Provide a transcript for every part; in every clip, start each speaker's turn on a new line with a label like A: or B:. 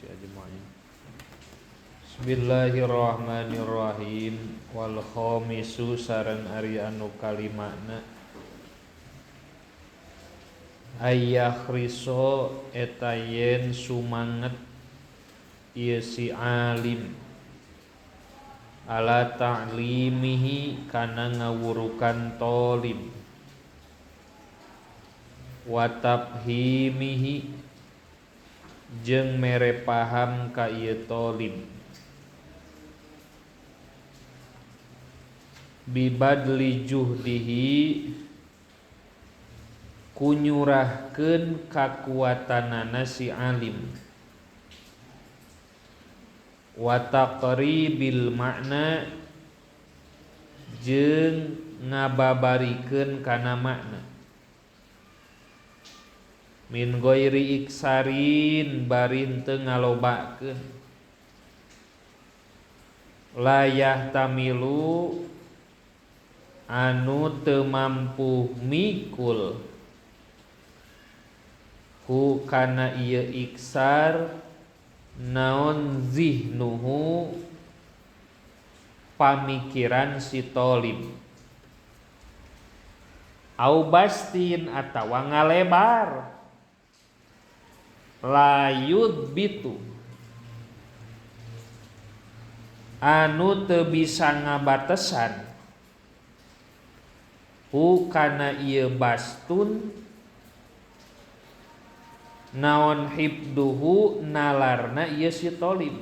A: nasi ajma'in. Bismillahirrahmanirrahim. Wal khamisu sareng ari anu kalimakna ayyahriso eta yen sumanget ieu si alim ala ta'limihi kana ngawurukan talib wa tafhimihi jeung mere paham ka ieu talib bibadli juhdihi kunyurahkeun kakuatanana si alim wa taqribil makna jeung ngababarikeun kana makna min ghairi iksarin bari teu ngalobakeun layah tamilu anu teu mampu mikul hu kana ieu iksar naon zihnuhu pamikiran si talib au bastin atawa ngalebar layud bitu anu teu bisa ngabatesan hu kana ieu bastun naon hibduhu nalarna ieu si talib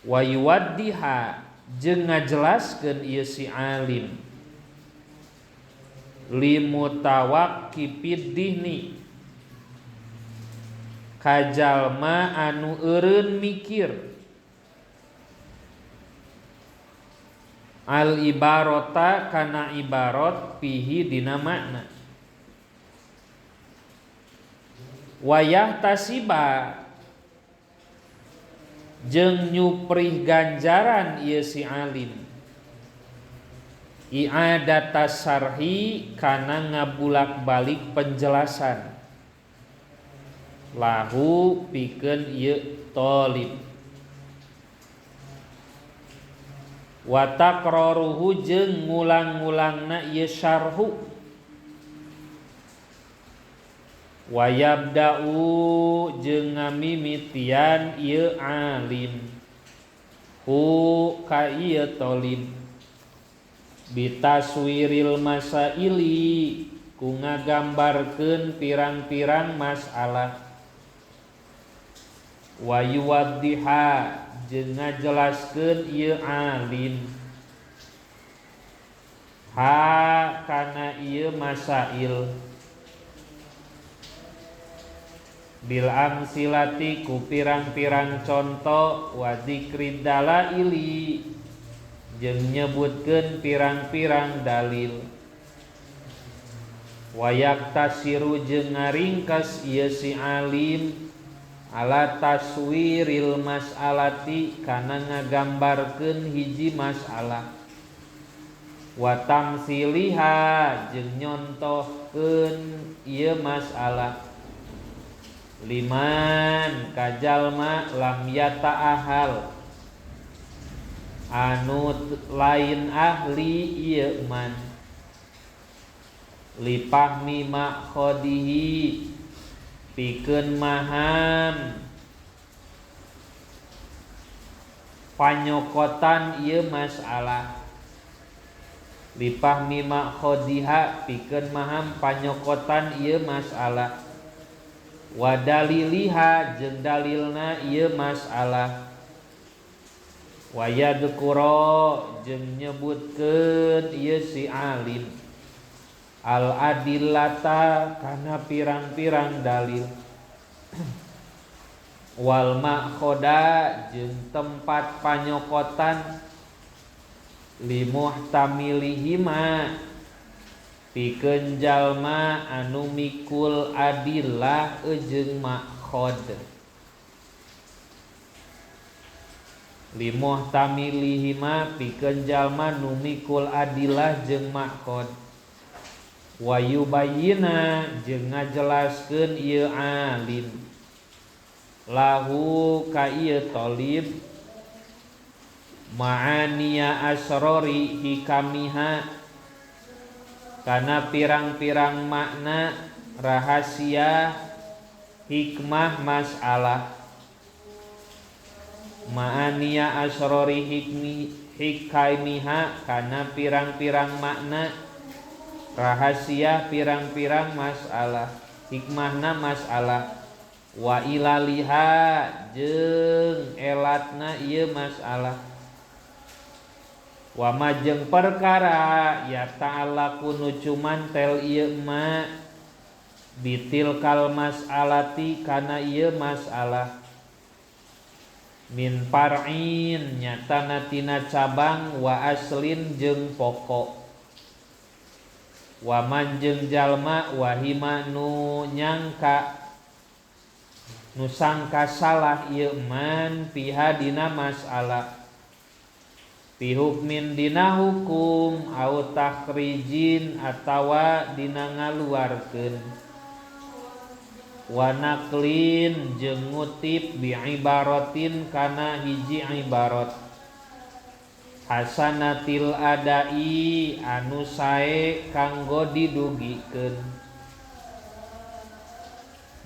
A: wa yuwaddiha jeung ngajelaskeun ieu si alim limutawaqqifid dihni kajalma anu eureun mikir al ibarota kana ibarat fihi dina makna wayah tasiba jeung nyuprih ganjaran ieu si alim i'adata sarhi kana ngabulak-balik penjelasan lahu pikeun ieu talib wa taqraruhu jeung ngulang-ngulangna ieu syarhu wa yabda'u jeung ngamimitian ieu alim hu ka ieu talib bitaswiril masaili ku ngagambarkeun pirang-pirang masalah wa yuwaddiha jeung ngajelaskeun ieu alim ha kana ieu masail bil amsilati ku pirang-pirang contoh wa dzikrid dalaili jeung nyebutkeun pirang-pirang dalil wa yaktasiru jeung ngaringkas ieu si alim ala taswiril mas'alati kana ngagambarkeun hiji masalah wa tamsiliha jeung nyontohkeun ieu masalah liman kajalma lam yata'ahal anu lain ahli ieu man lipahmi maqadihi pikeun maham panyokotan ieu masalah lipahmi maqadiha pikeun maham panyokotan ieu masalah wa daliliha jeung dalilna ieu masalah wa yadhkura jeung nyebutkeun ieu si alim al adillata kana pirang-pirang dalil wal ma'khoda jeung tempat panyokotan limuhtamilihima pikeun jalma anu mikul adillah jeung ma'khod limuhtamilihima pikeun jalma nu mikul adillah jeung ma'khod wa yubayyina jeung ngajelaskeun ieu alim lahu ka ieu thalib ma'aniya asrori hikamiha kana pirang-pirang makna rahasia hikmah masalah. Ma'aniya asrori hikamiha kana pirang-pirang makna rahasia pirang-pirang masalah, hikmahna masalah. Wa ilaliha jeung elatna ieu masalah. Wa majeng perkara ya ta'allaqu nu cumantel ieu ma bitil kal mas'alati kana ieu masalah. Min far'in nyatana tina cabang wa aslin jeung pokok. Wa manjeng jalma wahima nu nyangka nu sangka salah ieu man piha dina masalah. Fi hukmin dina hukum au takhrijin atawa dina ngaluarkeun. Wa naqlin jeung ngutip bi ibaratin kana hiji ibarat hasanatil adai anu sae kanggo didugikeun.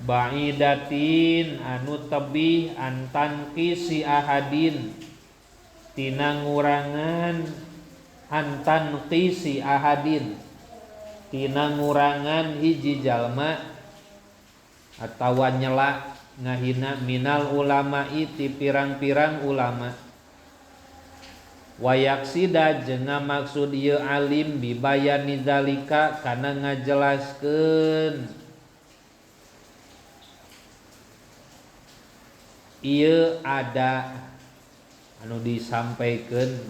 A: Baidatin anu tebih antanki si ahadin tina ngurangan antanki si ahadin tina ngurangan hiji jalma atawa nyela ngahina minal ulama'i ti pirang-pirang ulama. Wayaksida jeung ngamaksud ieu alim bibayani zalika kana ngajelaskeun ieu ada anu disampaikeun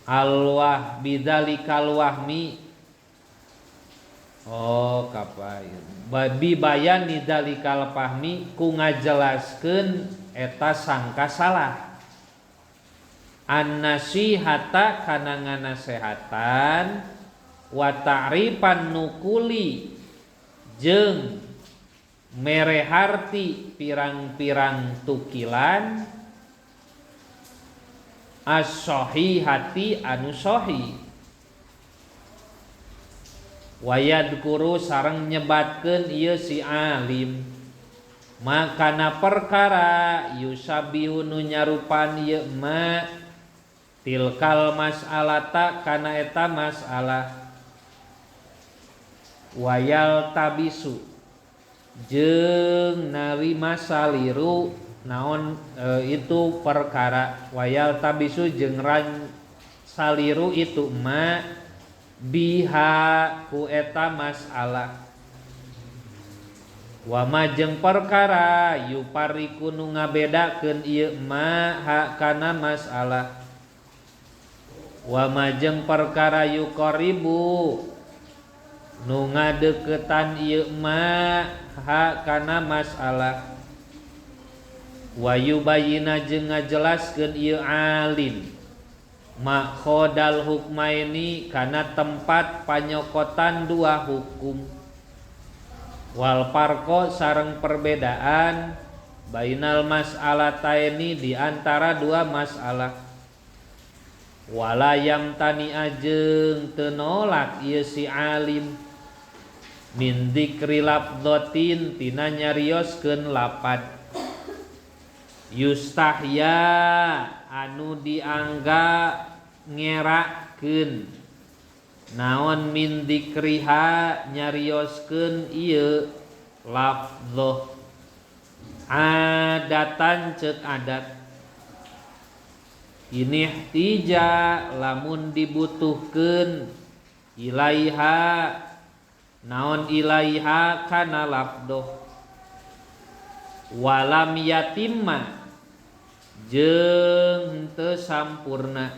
A: alwah bidzalikal wahmi. Oh kapaeun babi bayan nidalikal fahmi ku ngajelaskeun eta sangka salah. An-nasihata kana nganasehatan wa ta'rifan nukuli jeung mereharti pirang-pirang tukilan as-sahihati anu sahih. Wayadkuru sareng nyebatkeun ieu si alim makana perkara yusabihu nu nyarupan ieu ma tilkal mas'alata kana eta masalah. Wayal tabisu jeung narima saliru naon itu perkara. Wayal tabisu jeung ran saliru itu ma biha ku eta masalah. Wa majeng perkara yupariku nu ngabedakeun ieu ma ha kana masalah. Wa majeng perkara yuqaribu nu ngadeuketan ieu ma ha kana masalah. Wa yubayyina jeung ngajelaskeun ieu alim makhodal hukmaini kana tempat panyokotan dua hukum. Wal farqo sareng perbedaan bainal mas'alataini di antara dua masalah. Wala yamtani ajeng teu nolak ieu si alim min dzikri lafdzatin tina nyarioskeun lapad yustahya anu diangga ngerakeun naon min dzikriha nyarioskeun ieu lafdz adatan ceuk adat. Ini tija lamun dibutuhkeun ilaiha naon ilaiha kana lafdz walam yatimma jeung teu sampurna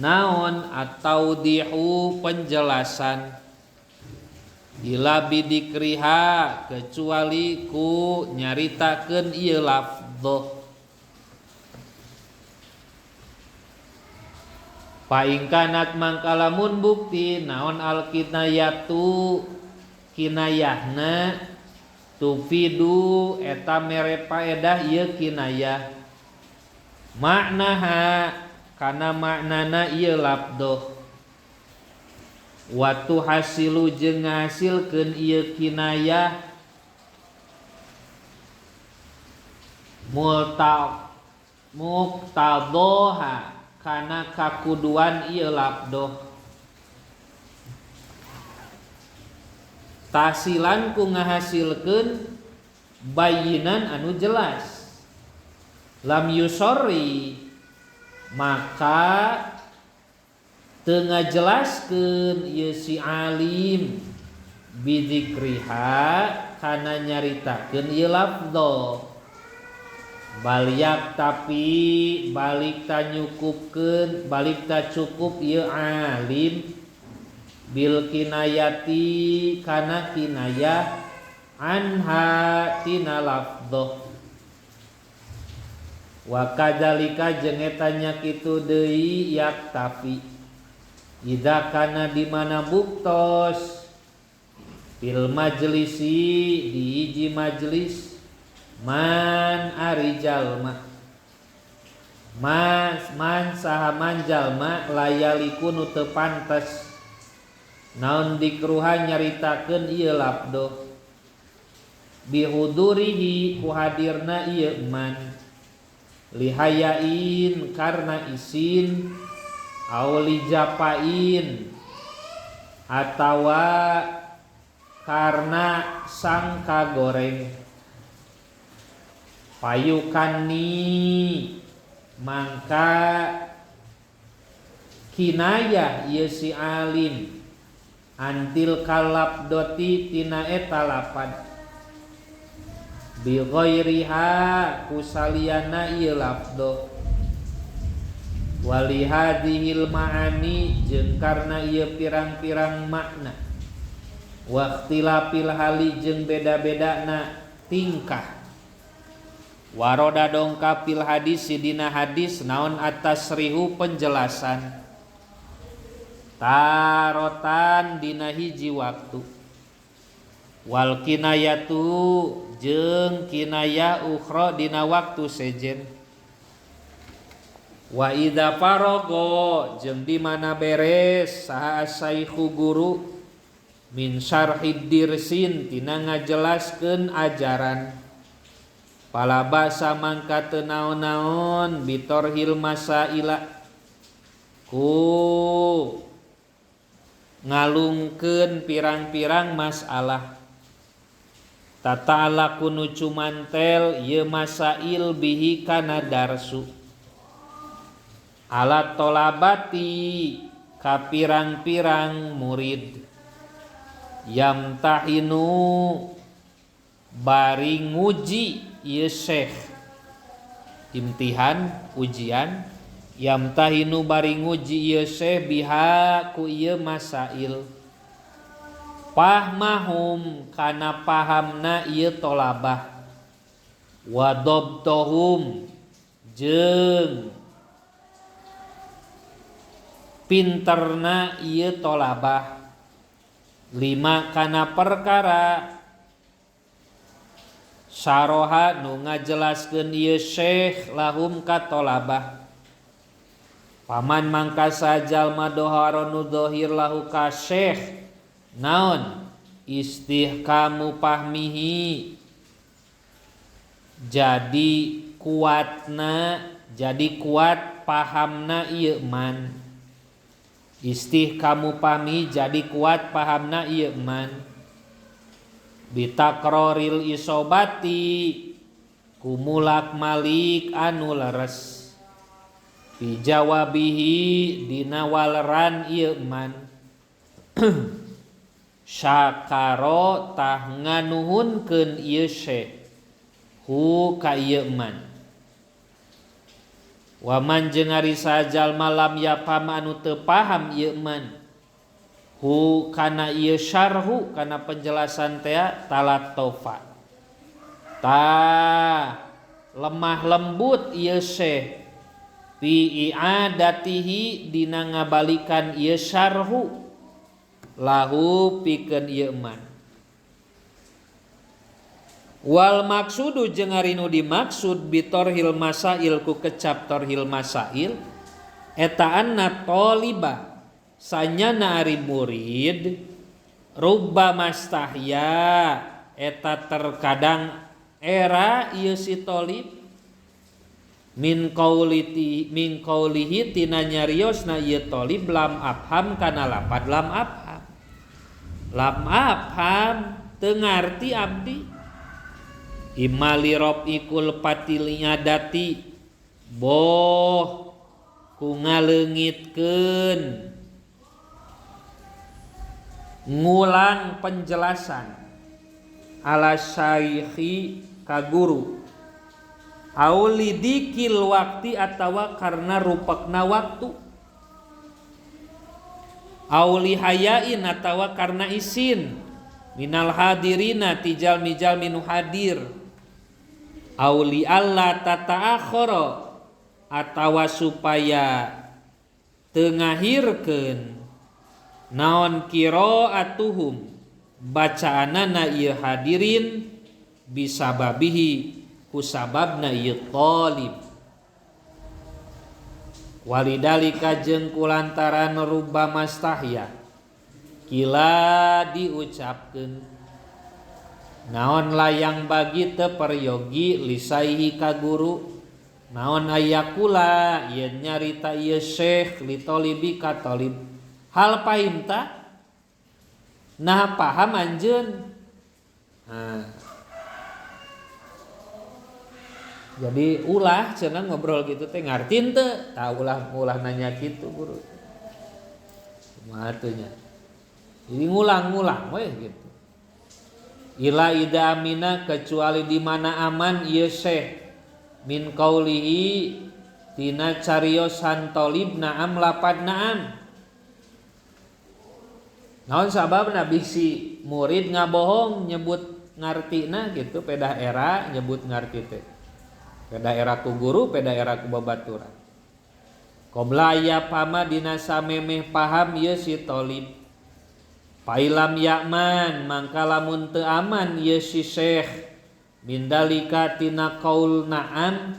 A: naon atau dihu penjelasan ila bidikriha kecuali ku nyaritakeun ieu lafdz. Paingkanat mangkalamun bukti naon al kinayatu kinayahna tufidu eta mere paedah ieu kinayah maknaha kana maknana ieu labdoh watu hasilu jeung ngahasilkeun ieu kinayah muqtadhaha kana kakuduan ieu labdoh tasilan ku ngahasilkeun bayinan anu jelas lam yusorri maka teu ngajelaskeun ieu si alim bidzikriha kana nyaritakeun ieu lafdz baliak tapi balik ta nyukupkeun balik ta cukup ieu alim bil kinayati kana kinayah anha tina lafdz wa kadzalika jeung eta nya kitu deui yaktafi idza kana di mana buktos fil majlisi di hiji majlis man ari jalma man sahaman jalma layaliku nu teu pantes naon dikruha nyaritakeun ieu labdo bihudurihi ku hadirna ieu man lihayain karna isin aw lijapain atawa karna sangka goreng payukani mangka kinayah ieu si alim antil kalabdoti tina eta lapad bi ghairiha kusaliyana ieu lafdz wali hadhil ma'ani jeung karna ieu pirang-pirang makna wa ikhtilafil hali jeung beda-bedana tingkah waroda dongkap fil hadis dina hadis naon atas rihu penjelasan tarotan dina hiji waktu wal kinayatu jeung kinayah ukhra dina waktu sejen wa idza farago jeung di mana beres saha asyaikhu guru min syarhid dirsin tina ngajelaskeun ajaran palaba samangka teu naon-naon bitorhil masaila ku ngalungkeun pirang-pirang masalah tata'ala kunu cumantel ieu masail bihi kana darsu ala tolabati ka pirang-pirang murid yamtahinu bari nguji ieu syekh imtihan ujian yamtahinu bari nguji ieu syekh biha ku ieu masail pahmahum kana pahamna ieu tolabah wa dabtohum jeung pinterna ieu tolabah lima kana perkara saroha nu ngajelaskeun ieu syekh lahum ka tolabah paman mangka sajal madoharo nu dohir lahu ka syekh naon istihkamu pahmihi jadi kuat pahamna ieu man istihkamu pahmi jadi kuat pahamna ieu man bitakroril isobati kumulak malik anu leres pijawabihi dina waleran ieu man syakaro tah nganuhunkeun ieu syekh hu ka ieu man waman jeung ari sajal malam yapam anu teu paham ieu man hu kana ieu syarhu kana penjelasan teh talatofa ta lemah lembut ieu syekh fi i'adatihi dina ngabalikan ieu syarhu lahu pikeun ieu man Wal maksudu jeung ari nu dimaksud bitorhil masail ku kecap torhil masail eta anna taliba sanyana ari murid rubba mastahya eta terkadang era ieu si talib min qaulihi tina nyariosna ieu talib lam afham kana lapad lam afham teu ngarti abdi imali rob ikul patilinya dati boh ku ngaleungitkeun ngulang penjelasan ala syaikhi ka guru aulidikil waktu atawa karena rupakna waktu auli hayain atawa karena isin minal hadirina tijal mijal minu hadir auli alla tataakhara atawa supaya tengahirkeun naon qiraatuhum bacaanana ieu hadirin bisababihi kusababna ieu talib walidalika jeung kulantaran rubba mastahya kila diucapkeun naon layang bagi teu peryogi lisaihi ka guru naon ayakula yen nyarita ieu syekh li talibi ka talib hal pahimta nah paham anjeun jadi ulah cenah ngobrol gitu teh ngartin teu tah ulah nanya kitu guru kumaha teu nya jadi ngulang-ngulang we gitu ila ida amina kecuali di mana aman ieu syekh min qaulihi tina cariosan talib naam lapad naam naon sababna bisi murid ngabohong nyebut ngartina gitu pedah era nyebut ngarti teh pedah era ku guru pedah era ku babaturan qabla ya pama dina samemeh paham ieu si talib pailam yakman mangka lamun teu aman ieu si syekh bindalika tina qaul na'am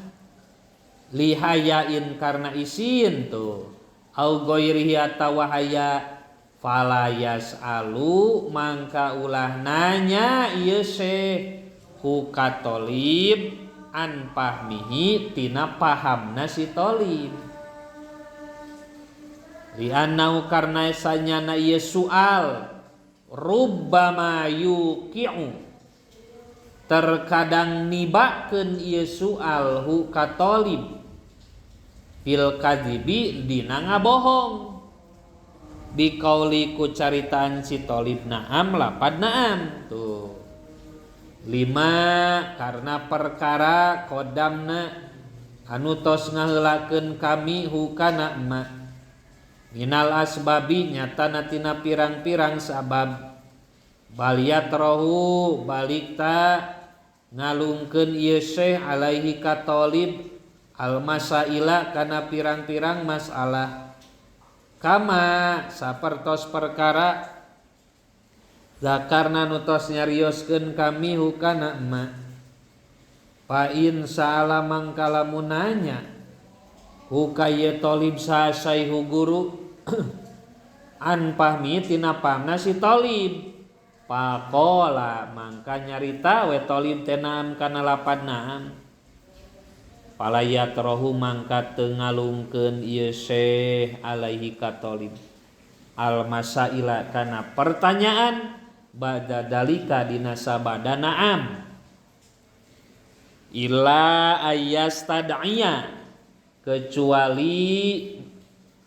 A: lihayain karna isin tuh au ghairihi atawa haya falayas alu mangka ulah nanya ieu syekh ku katolib an pahmihi tina pahamna si talib li annau karna sanyana ieu soal rubbama yuqi'u terkadang nibakeun ieu soal hu ka talib fil kadzibi dina ngabohong biqauli ku caritaan si talib naam lapad naam tuh 5 karena perkara kodamna anu tos ngaheulakeun kami hu kana ma minal asbabi nyatana tina pirang-pirang sabab baliyat rohu balikta ngalungkeun ieu syekh alaihi ka talib al masaila kana pirang-pirang masalah kama sapertos perkara zakarna nutos nyarioskeun kami hukana ma fa in sa'ala mangkala munanya hukaya talib sasaihu guru an pahmi tina pahna si talib faqala mangka nyarita we talib tenaam kana lapad naam palayat rohu mangka teu ngalungkeun ieu syekh alaihi ka talib al masaila kana pertanyaan ba'da dalika dina sabada naam illa ayastad'iya kecuali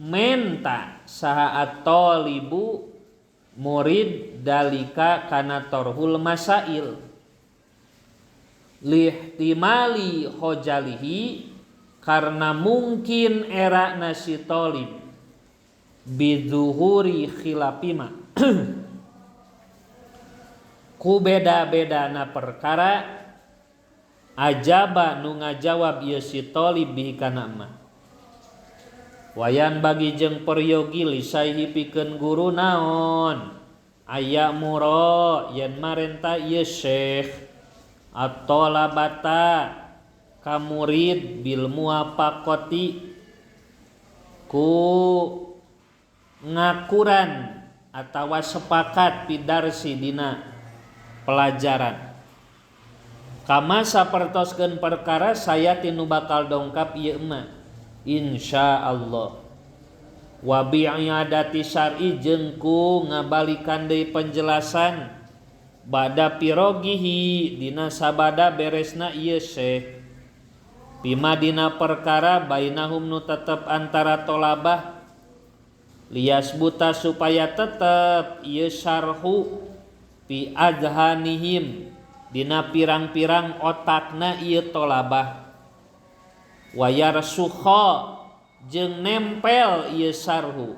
A: menta saha at-talibu murid dalika kana torhul masail lihtimali hojalihi karena mungkin era nasi talib bizuhuri khilafima ku beda-bedana perkara ajaba nu ngajawab ieu si talib bihi kana ma wayan bagi jeung peryogi lisaihi pikeun guru naon aya muro yen marenta ieu syekh at-talabata ka murid bil muwafaqati ku ngakuran atawa sepakat pidarsi dina pelajaran kama sapertoskeun perkara saya tinu bakal dongkap ieu mah insyaallah wa bi'adati syar'i jeung ku ngabalikan deui penjelasan bada pirogihi dina sabada beresna ieu syekh bima dina perkara bainahum nu tetep antara tolabah lias buta supaya tetep ieu syarhu fi adhanihim dina pirang-pirang otakna ieu tolabah wayar sukha jeung nempel ieu syarhu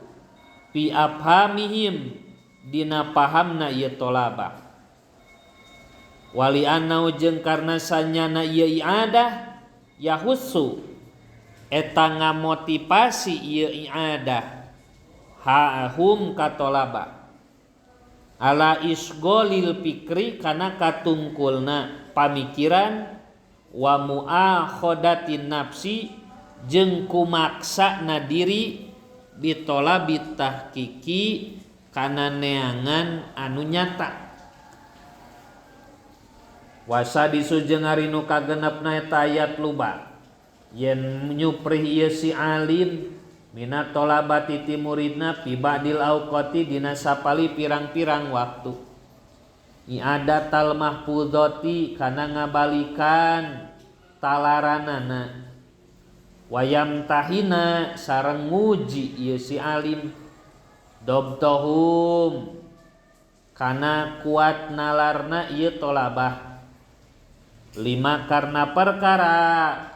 A: fi afhamihim dina pahamna ieu tolabah wali annau jeung karna sanyana ieu i'adah yahussu eta ngamotivasi ieu i'adah ha'hum katolaba ala isgolil pikri kana katungkulna pamikiran wa mu'akhodatin nafsi jeung kumaksana diri bitolabit tahqiqi kana neangan anu nyata wasa disujeng ari nu kagenepna eta ayat luba yen nyuprih ieu si alim minat tolabati ti muridna fi ba'dil auqati dina sapali pirang-pirang waktu i'adatal mahfuzati kana ngabalikan talaranana wayam tahina sareng nguji ieu si alim dobtohum kana kuat nalarna ieu tolabah lima karena perkara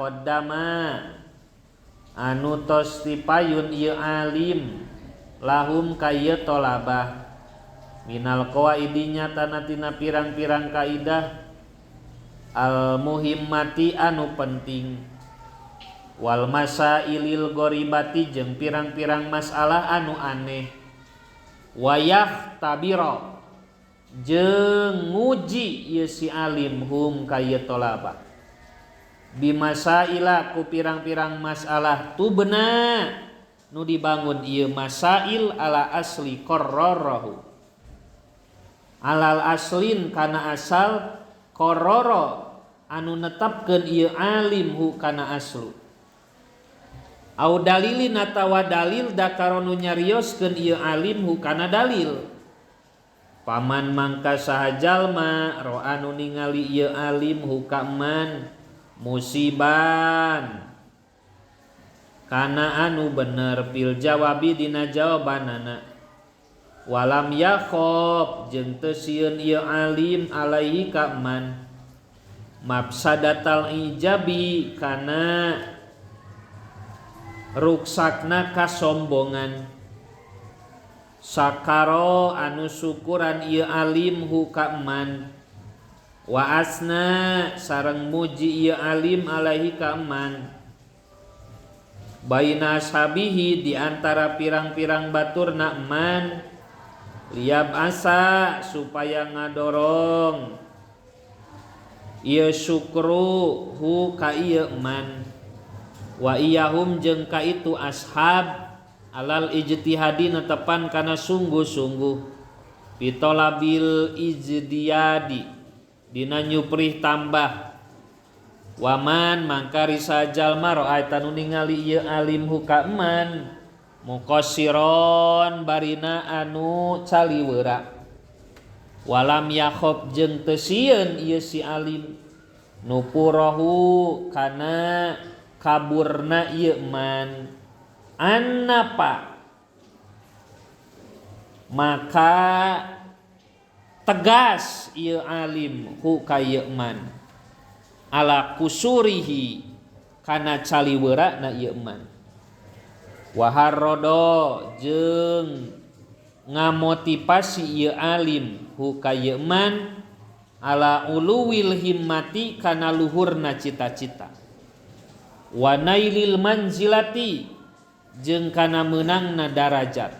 A: qaddama anu tos tipayun ieu alim lahum ka ieu tolabah minal qawaidinya tanatina pirang-pirang kaidah al muhimmati anu penting wal masailil goribati jeung pirang-pirang masalah anu aneh wayah tabiro jeung nguji ieu si alim hum ka ieu tolabah bimasaila ku pirang-pirang masalah tubna nu dibangun ieu masail ala asli qarrarahu alal aslin kana asal qarrara anu netepkeun ieu alim hu kana aslu au dalilin atawa dalil dakaronu nyarioskeun ieu alim hu kana dalil paman mangka saha jalma ro anu ningali ieu alim hu ka man musiban kana anu bener pil jawabi dina jawabanana walam yakhob jeung teu sieun ieu alim alaihi ka man mafsadatal ijabi kana ruksakna kasombongan sakaro anu syukuran ieu alim hu ka man wa asna sareng muji ieu alim alaihi ka man baina sabihi di antara pirang-pirang baturna man liab asa supaya ngadorong ieu syukru hu ka ieu man wa iyahum jeung ka itu ashab alal ijtihadi netepan kana sungguh-sungguh bitolabil ijdiyadi dina nyuprih tambah waman mangkari sajal maro ayatan ningali ieu alim hu ka man muqassiron barina anu caliweura walam yakhob jeung teu sieun ieu si alim nupurahu kana kaburna ieu man annapa maka tegas ieu alim hu ka ieu man ala kusurihi kana caliweurana ieu man wa harrodo jeung ngamotivasi ieu alim hu ka ieu man ala uluwil himmati kana luhurna cita-cita wa nailil manzilati jeung kana meunangna darajat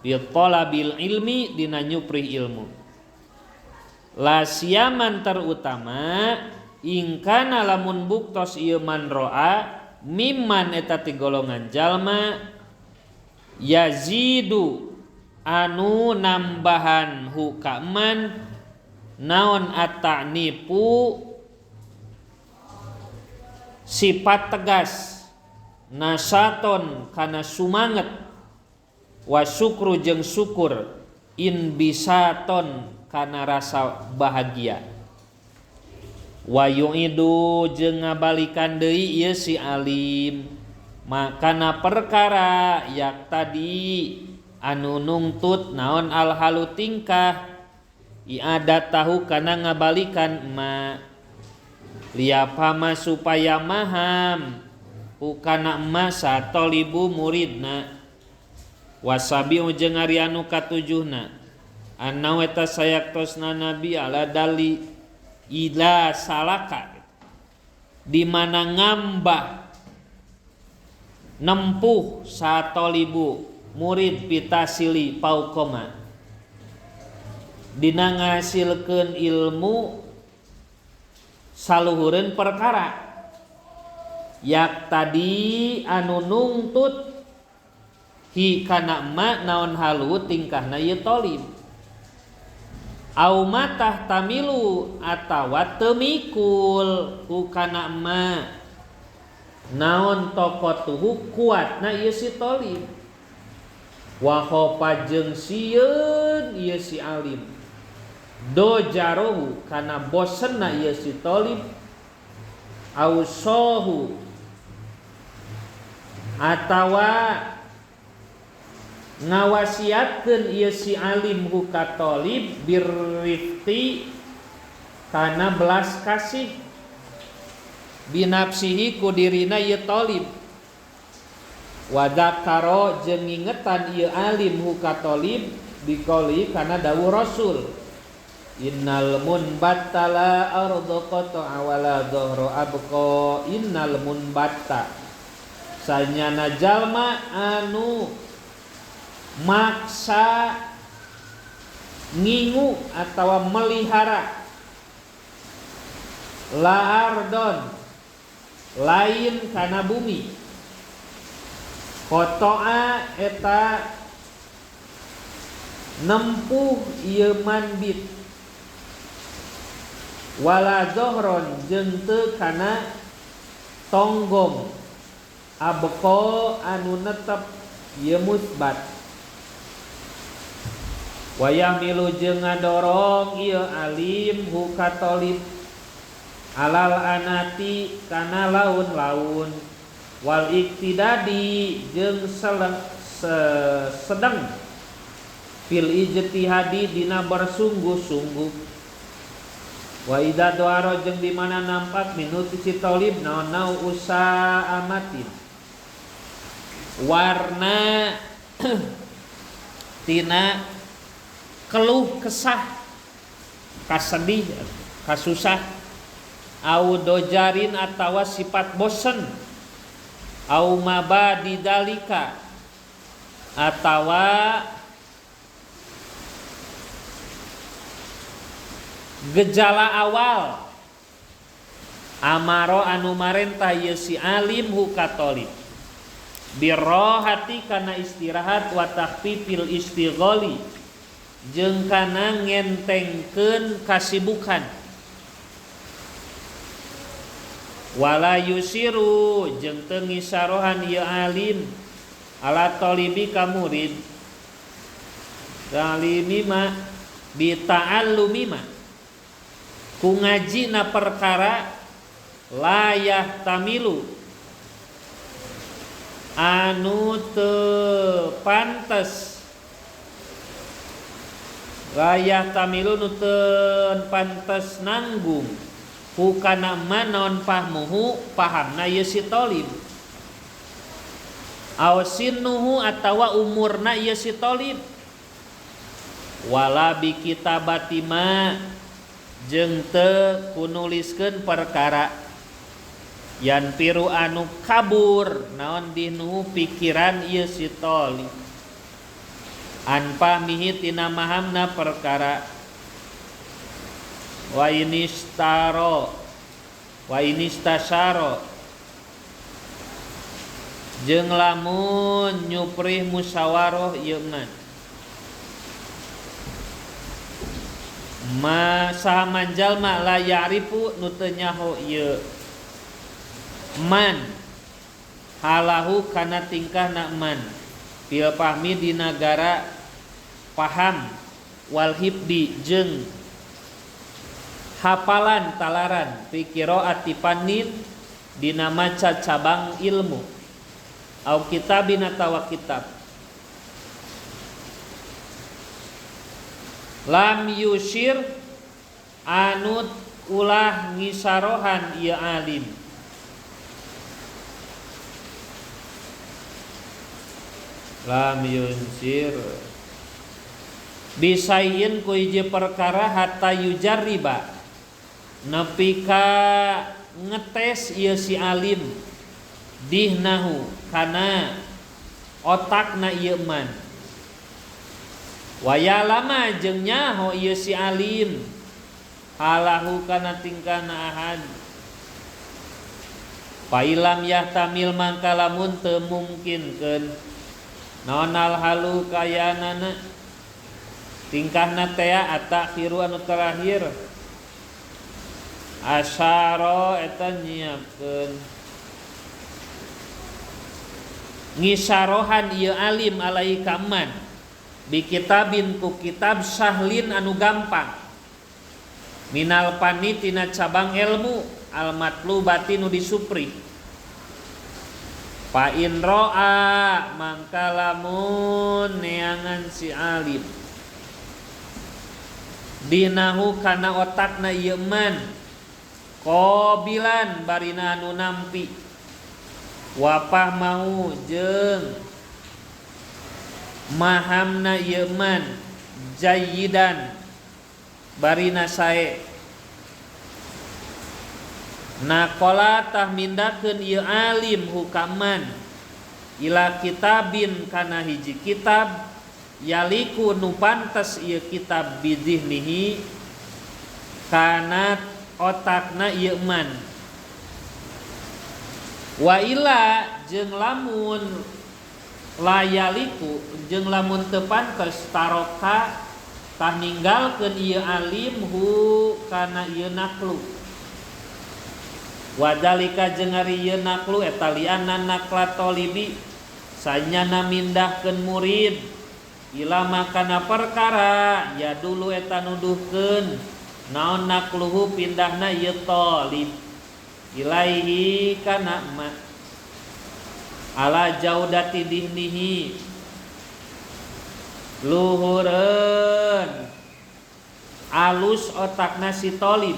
A: bi talabil ilmi dina nyuprih ilmu la siaman terutama ingkana lamun buktos ieu man roa mimman eta ti golongan jalma yazidu anu nambahan hukaman naon atanipu sifat tegas nasaton kana sumanget wa syukru jeung syukur in bisaton kana rasa bahagia wa yu'idu jeung ngabalikan deui ieu si alim makana perkara yak tadi anu nungtut naon al halu tingkah iadat tahu kana ngabalikan ma liapama supaya maham ukana masa tolibu muridna wasabiu jeung ari anu katujuhna anna eta sayaktosna nabi ala dali ila salaka di mana ngambah nempuh satolibu murid pitasili paukoma dina ngasilkeun ilmu saluhureun perkara yak tadi anu nungtut hi kana ma naon halu tingkahna ieu talib au matah tamilu atawa teu mikul ku kana ma naon tokotuhu kuatna ieu si talib wa khofa jeung sieun ieu si alim dojarohu kana bosenna ieu si talib au sohu atawa ngawasiatkeun ieu si alim hu ka talib birrifti kana belas kasih binafsihi ku dirina ieu talib wa dzakaro jeung ngingetan ieu alim hu ka talib biqauli kana dawuh rasul innal munbatta la ardu qata'a wala dhahra abqa innal munbatta sanyana jalma anu maksa ngingu atawa melihara laardon lain kana bumi kotoa eta nempuh ieu manbit wala zohron jeung teu kana tonggong abqa anu netep ieu musbat wayah milu jeung ngadorong ieu alim hu ka talib alal anati kana laun-laun wal iktidadi jeung sedeng fil ijtihadi dina bersungguh-sungguh wa idza doaro jeung di mana nampak minuti si talib naon usaha amatin warna tina keluh kesah kasedih kasusah au dojarin atawa sifat bosen au mabadi dalika atawa gejala awal amaro anu marentah ieu si alim hu ka talib birrohati kana istirahat wa takhfifil istighali jeung kana ngentengkeun kasibukan wala yusiru jeung teu ngisarohan ieu alim ala talibi ka murid talimima bi ta'allumima ku ngajina perkara layah tamilu anu teu pantes layah tamilu nu teu pantes nanggung hukana manon fahmuhu pahamna ieu si talib aw sinnuhu atawa umurna ieu si talib wala bi kitabati ma jeung teu kunuliskeun perkara yan piru anu kabur naon dinu pikiran ieu si talib an fahmihi tina mahamna perkara wa inistasyaro jeung lamun nyuprih musyawarah ieu man ma saha jalma la ya'rifu nu teu nyaho ieu man halahu kana tingkahna man fil fahmi di nagara paham wal hibdi jeung hafalan talaran fi qiraati panin dina maca cabang ilmu au kitabin atawa kitab lam yusyir anut ulah ngisarohan ieu alim lam yusyir bisayin ku hiji perkara hatta yujarriba nepi ka ngetes ieu si alim dihnahu kana otakna ieu man wayalama jeung nyaho ieu si alim halahu kana tingkahna ahad pailam yahtamil mangka lamun teu mungkinkeun naonal halu kayanana tingkahna teh atakhiru anu terakhir asyara eta nyiapkeun ngisarohan ieu alim alai kaman bi kitabin ku kitab sahlin anu gampang minal fani tina cabang ilmu al matlubati nu disupri fa in ro'a mangka lamun neangan si alim dinahu kana otakna ieu man qabilan barina anu nampi wapah mau jeung mahamna ieu man jayyidan barina sae naqala tah mindakeun ieu alim hukaman ila kitabin kana hiji kitab yaliku nu pantes ieu kitab bidihnihi kana otakna ieu man wa ila jeung lamun layaliku jeung lamun teu pantes taroka tah ninggalkeun ieu alim hu kana ieu naklu wadalika jeung ari ieu naklu eta lianna nakla tolibi sanyana mindahkeun murid ila makana perkara ya dulu eta nuduhkeun naon nakluhu pindahna ieu talib ilaihi kana ma ala jaudati dihnihi luhureun alus otakna si talib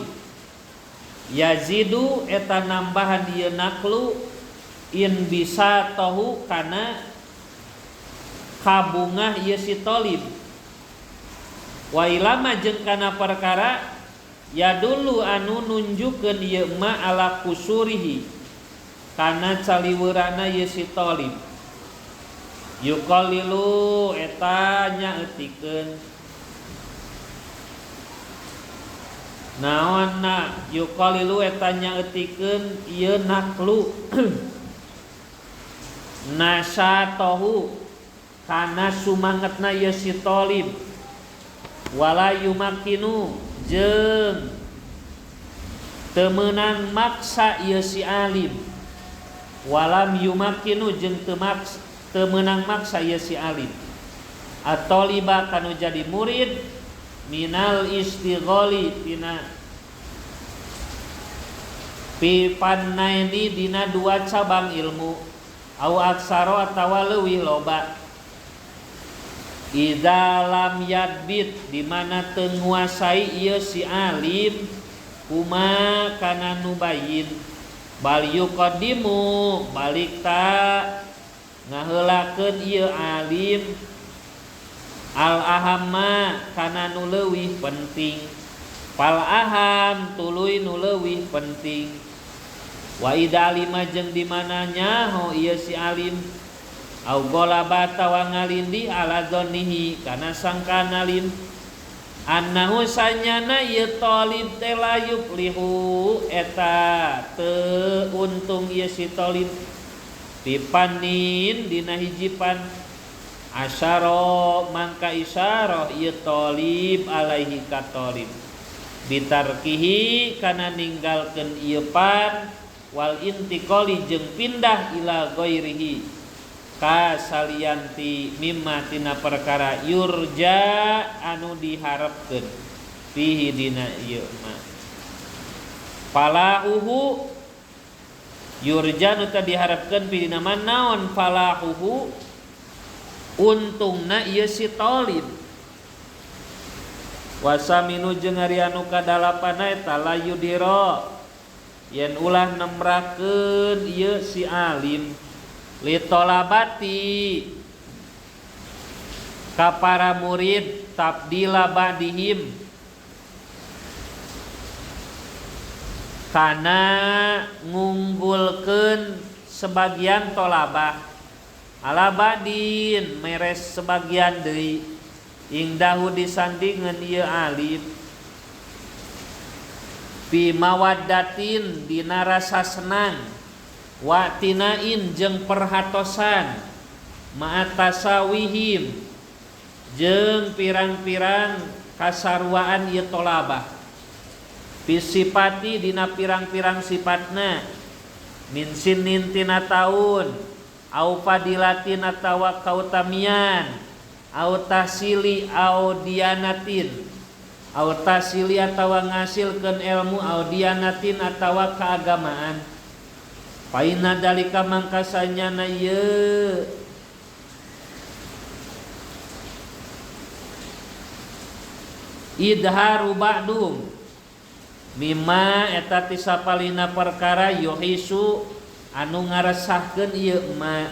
A: yazidu eta nambahan ieu naklu in bisa tahu kana kabungah ieu si talib wa ilama jeung kana perkara ya dulu anu nunjukkeun ieu ma ala kusurihi kana caliweurana ieu si talib yuqallilu eta nyaeutikeun naonna yuqallilu eta nyaeutikeun ieu naklu nasatahu kana sumangetna ieu si talib wala yumakinu jeung teu meunang maksa ieu si alim walam yumakinu jeung teu meunang maksa ieu si alim at-taliba kanu jadi murid minal istighali tina pipannaini dina dua cabang ilmu au aksaro atawa leuwih loba idza lam yadbit di mana teu nguasai ieu si alim kuma kana nubayin bal yuqaddimu balik ta ngaheulakeun ieu alim al ahamma kana nu leuwih penting fal aham tuluy nu leuwih penting wa idza lima jeung di mana nyaho ieu si alim au golaba tawa ngalindi ala dzannihi kana sangka alim annahu sanyana ieu talib teh layuk lihu eta teu untung ieu si talib pipanin dina hiji pan asyara mangka isyarah ieu talib alaihi ka talib bitarkihi kana ninggalkeun ieu pan wal intiqali jeung pindah ila ghairihi ka salianti mimma tina perkara yurja anu diharapkeun fihi dina ieu mah falahu yurja nu teh diharapkeun fi dina man naon falahu untungna ieu si talib wasaminu jeung ari anu kadalapana eta layudira yen ulah nemrakeun ieu si alim li tolabati ka para murid tabdila ba'dihim kana ngunggulkeun sebagian tolabah ala badin meres sebagian deui ingdahu disandingeun ieu alim fi mawaddatin dina rasa senang wa tinain jeung perhatosan ma'atasawihim jeung pirang-pirang kasarwaan ieu tolabah fisipati dina pirang-pirang sifatna min sinin tina taun au fadilatin atawa kautamian au tahsili au dianatin au tahsili atawa ngasilkeun ilmu au dianatin atawa keagamaan paina dalika mangka sanyana ieu idharu ba'dum mimma eta tisapalina perkara yuhisu anu ngaresahkeun ieu ma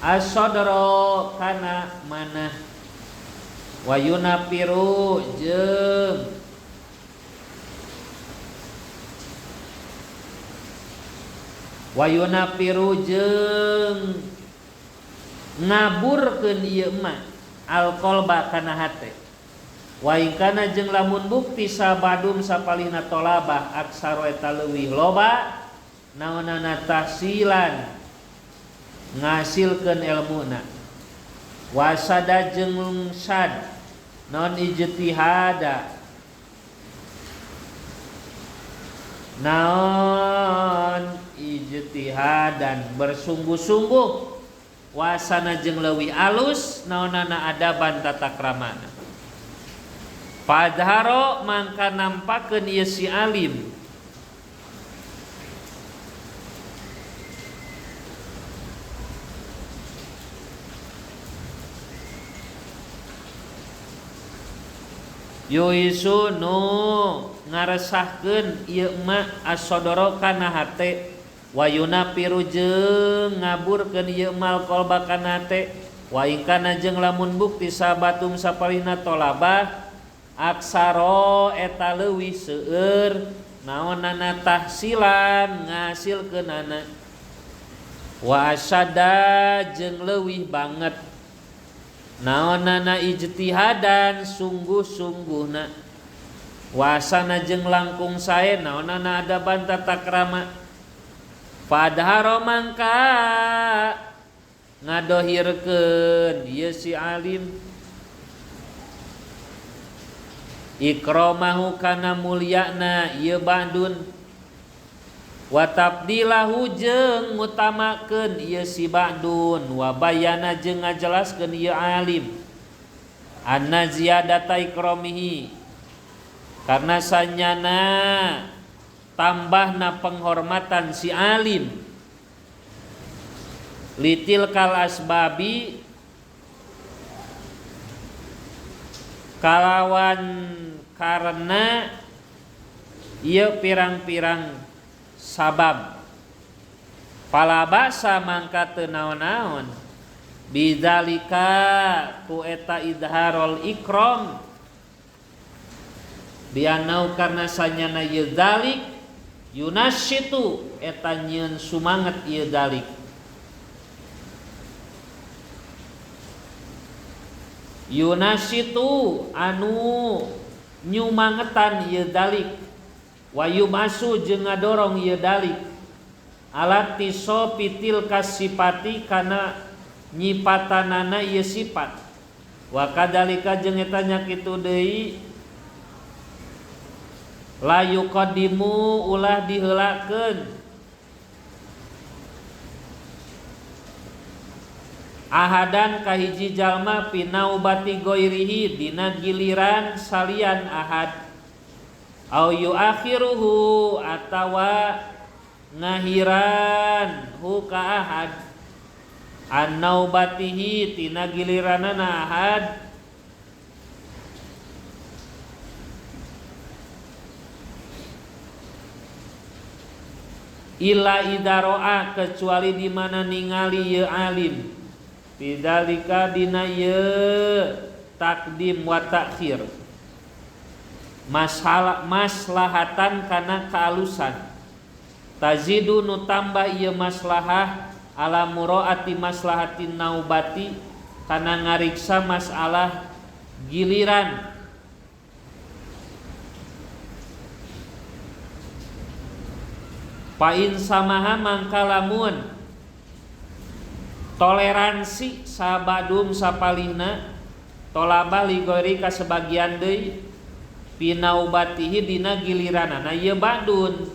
A: as-sadra kana manah wa yunafiru jeung ngaburkeun ieu ma alqalba kana hate wa ingkana jeung lamun bukti sabadum sapalihna tolabah aksaro eta leuwih loba naonana tahsilan ngasilkeun ilmuna wasada jeung sad non ijtihada naon ijtihadan bersungguh-sungguh wasana jeung leuwih alus naonana adaban tata kramana padharo mangka nampakeun ieu si alim yuisu nu ngaresahkeun ieu ma as-sadara kana hate wa yunafiru jeung ngaburkeun ieu mal qalba kana hate wa ingkana jeung lamun bukti sabatum sapalihna tolabah aksaro eta leuwih seueur naonana tahsilan ngasilkeunana wa asyada jeung leuwih banget naonana ijtihadan sungguh-sungguhna wasana jeung langkung sae naonana adaban tata krama padaharo mangka ngadohirkeun ieu si alim ikramahu kana mulyana ieu ba'dun wa tabdilahu jeung ngutamakeun ieu si ba'dun wa bayana jeung ngajelaskeun ieu alim anna ziyadata ikramihi karna sanyana tambahna penghormatan si alim litil kal asbabi kalawan karena ieu pirang-pirang sabab fala ba'sa mangka teu naon-naon bidzalika ku eta idharul ikram bianau karna sanyana ieu dzalik yunasyitu eta nyieun sumanget ieu dzalik yunasyitu anu nyumangetan ieu dalik wa yubasu jeung ngadorong ieu dalik alati sopitil kasipati kana nyipatanana ieu sifat wa kadalika jeung eta nya kitu deui la yuqaddimu ulah diheulakeun ahadan kahiji jalma pinaubati goirihi dina giliran salian ahad au yuakhiruhu atawa ngahiran hu ka ahad an naubatihi tina giliranana ahad illa idaroa kecuali di mana ningali ye alim bidzalika dina ye takdim wa takhir maslahatan kana kaalusan tazidu nu tambah ieu maslahah ala muraati maslahatin naubati kana ngariksa masalah giliran pa in samaha mangka lamun toleransi sabadum sapalihna tolabah ligori ka sebagian deui pinaubatihi dina giliranana ieu badun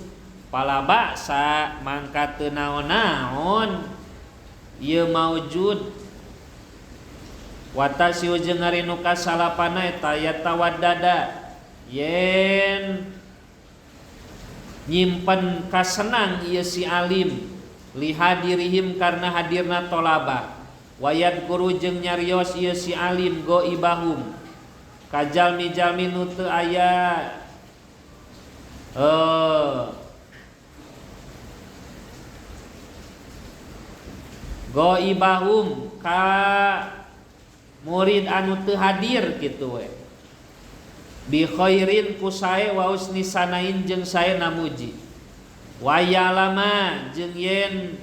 A: palabasa mangka teu naon-naon ieu maujud watasiu jeung ngarinu kasalapana eta yatawaddada yen nyimpen kasenang ieu si alim lihadirihim karena hadirna tolabah wayad guru jeung nyarios ieu si alim go ibahum kajalmi-jalmi nu teu aya go ibahum ka murid anu teu hadir kitu we bi khairin kusae wa usni sanain jeung sae namuji wayalama jeung yen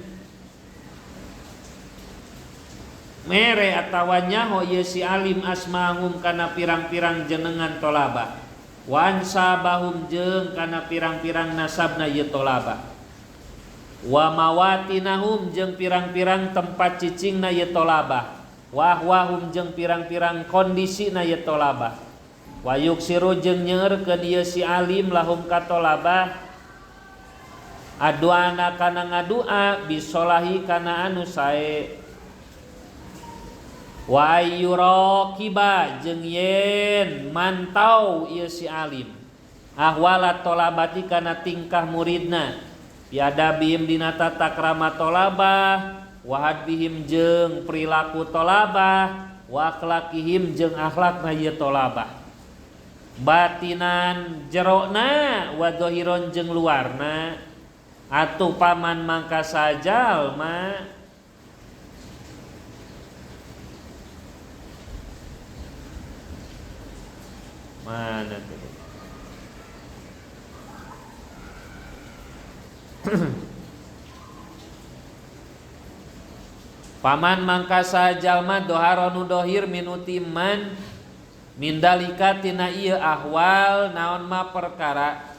A: mere atawa nyaho ieu si alim asmahum kana pirang-pirang jenengan tolabah wan sabahum jeung kana pirang-pirang nasabna ieu tolabah wa mawatinahum jeung pirang-pirang tempat cicingna ieu tolabah wahwahum jeung pirang-pirang kondisina ieu tolabah wa yuksiru jeung nyeurkeun ieu si alim lahum ka tolabah aduana kana ngadua bisolahi kana anu sae wa yuraqiba jeung yen mantau ieu si alim ahwala tolabati kana tingkah muridna biadabihim dina tata krama tolabah wa hadbihim jeung perilaku tolabah wa akhlaqihim jeung akhlakna ieu tolabah batinan jerona wa dhahiron jeung luarna atuh paman mangka sajal ma mana tuh paman mangka sajal ma doharonu dohir minutiman mindalika tina ieu ahwal naon ma perkara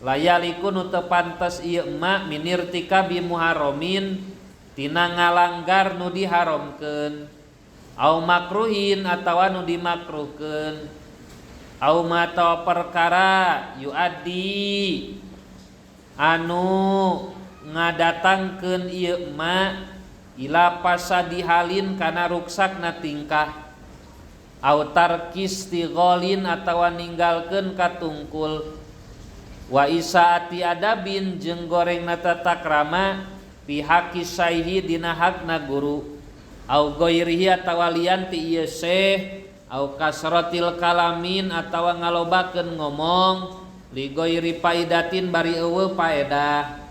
A: layaliku nu teu pantes ieu emak minirtika bi muharramin tina ngalanggar nu diharamkeun au makruhin atawa nu dimakruhkeun au mata perkara yuaddi anu ngadatangkeun ieu emak ila pasadihalin kana ruksakna tingkah au tarkis tigolin atawa ninggalkeun katungkul wa isaati adabin jeung gorengna tata krama pihak kisaihi dina hakna guru au goirihi atawa lian ti ieu syekh au kasratil kalamin atawa ngalobakeun ngomong li goiri faidatin bari eueuh faedah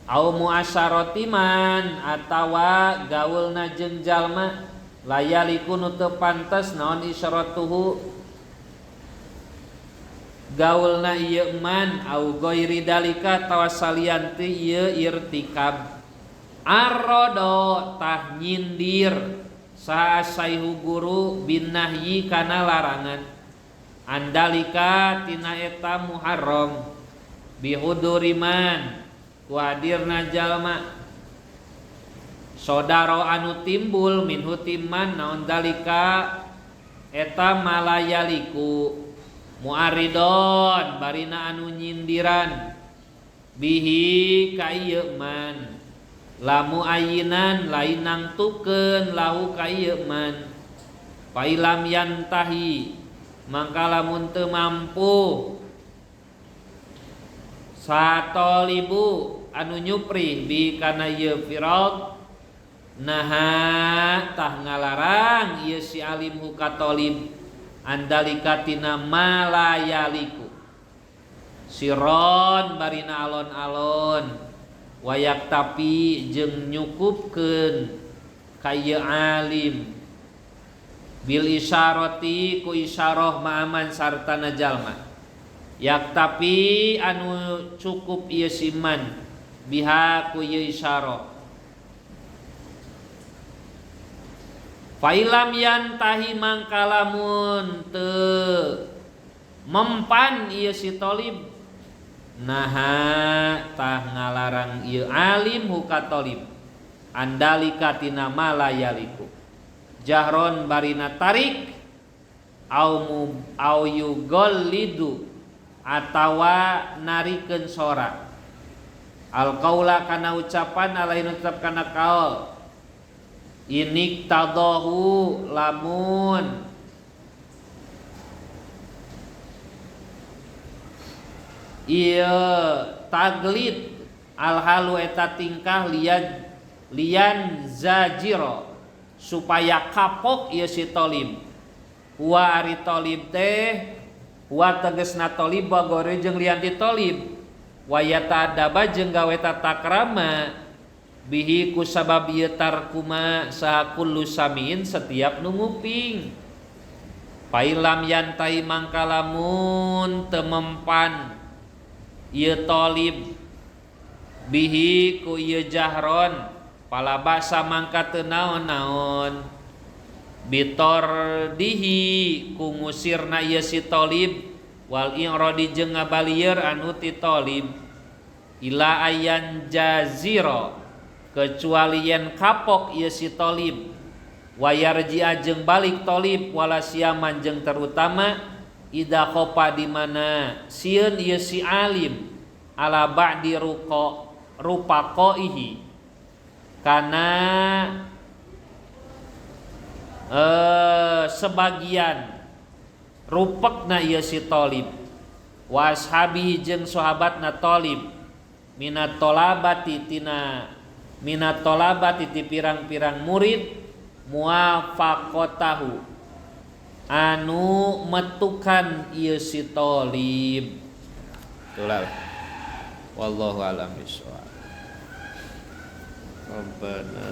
A: au muasyarati man atawa gaulna jeung jalma layaliku nu teu pantes naon isyaratuhu gaulna ieu man au ghairi dalika tawasalian teu ieu irtikab arrodo tah nyindir saha sayhu guru bin nahyi kana larangan andalika tina eta Muharram bihuduriman ku hadirna jalma sodaro anu timbul minhu timman naon dalika eta malayaliku muaridon barina anu nyindiran bihi ka ieu man lamu ayinan lain nangtukeun lahu ka ieu man pailam yantahi mangka lamun teu mampu satolibu anu nyupri bi kana ieu firaq naha tah ngalarang ieu si alim huka tolib andalika tina malayaliku siron barina alon-alon wayak tapi jeung nyukupkeun ka ieu alim bil isyarati ku isyarah ma'aman sartana jalma yak tapi anu cukup ieu siman biha ku ieu isyarah failam yantahi mangkalamun teu mempan ieu si tolib naha tah ngalarang ieu alim huka tolib andalika tina malayaliku jahron barina tarik au yugollidu atawa narikeun sora al qaula kana ucapan alain ucap kana kaul inik tadahu lamun ieu taglid al halu eta tingkah lian zajiro supaya kapok ieu si tolib huwa ari tolib teh huwa tegesna tolib bagore jeung lian di tolib wayata adaba jeung gawe tata krama bihi ku sabab ieu tarkuma saha kullu samin setiap nu nguping pailam yantai mangka lamun teu mempan ieu tolib bihi ku ieu jahron pala basa mangka teu naon-naon bitor dihi ku ngusirna ieu si tolib wal inrodi jeung ngabalieur anu ti tolib ila ayan jazira kecuali yen kapok ieu si tolib wayarji'a jeung balik tolib wala siaman jeung terutama ida khopa di mana sieun ieu si alim ala ba'di rupaqaihi kana sebagian rupekna ieu si tolib wa ashabi jeung sahabatna tolib minat tolabati ti pirang-pirang murid muwafaqatahu anu metukan ieu si tolib itulah wallahu a'lam bishawab. Rabbana